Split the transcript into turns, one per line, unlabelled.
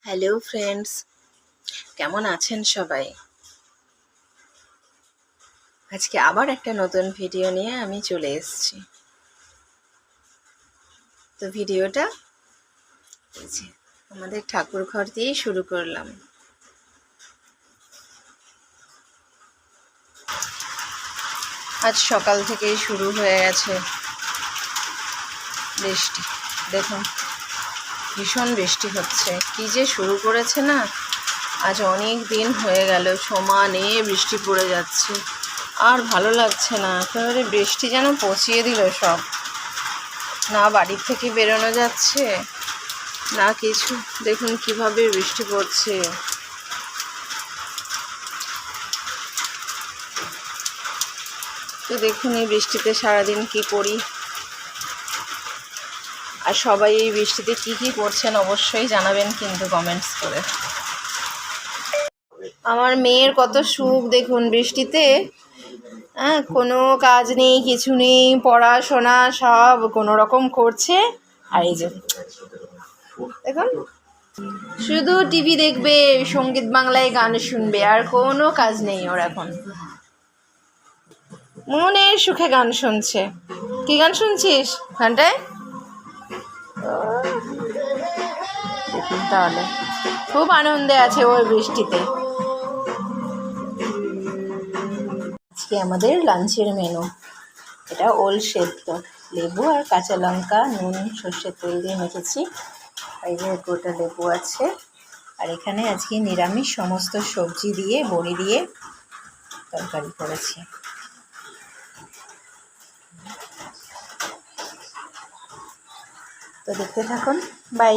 Hello friends, কেমন আছেন সবাই? আজকে আবার একটা নতুন ভিডিও নিয়ে আমি চলে এসেছি। তো ভিডিওটা এই যে আমাদের ঠাকুর ঘর দিয়েই শুরু করলাম। আজ সকাল থেকেই শুরু হয়ে গেছে বৃষ্টি। দেখুন ভীষণ বৃষ্টি হচ্ছে, কি যে শুরু করেছে না। আজ অনেক দিন হয়ে গেল সমানে বৃষ্টি পড়ে যাচ্ছে, আর ভালো লাগছে না। একেবারে বৃষ্টি যেন পচিয়ে দিল সব। না বাড়ি থেকে বেরোনো যাচ্ছে না কিছু। দেখুন কিভাবে বৃষ্টি পড়ছে। তো দেখুন এই বৃষ্টিতে সারাদিন কি করি। আর সবাই এই বৃষ্টিতে কি করছেন অবশ্যই জানাবেন কিন্তু কমেন্টস করে। আমার মেয়ের কত সুখ দেখুন বৃষ্টিতে। কোনো কাজ নেই, কিছু নেই, পড়াশোনা সব কোনো রকম করছে। আর এই যে দেখুন শুধু টিভি দেখবে, সঙ্গীত বাংলায় গান শুনবে, আর কোনো কাজ নেই ওর এখন। মনের সুখে গান শুনছে। কি গান শুনছিস গানটায়? দেখুন তাহলে খুব আনন্দে আছে ওই বৃষ্টিতে। আজকে আমাদের লাঞ্চের মেনু, এটা ওল সেদ্ধ, লেবু আর কাঁচা লঙ্কা, নুন, সর্ষের তেল দিয়ে মেখেছি। এই যে গোটা লেবু আছে। আর এখানে আজকে নিরামিষ সমস্ত সবজি দিয়ে বড়ি দিয়ে তরকারি করেছি। তো দেখতে থাকুন, বাই।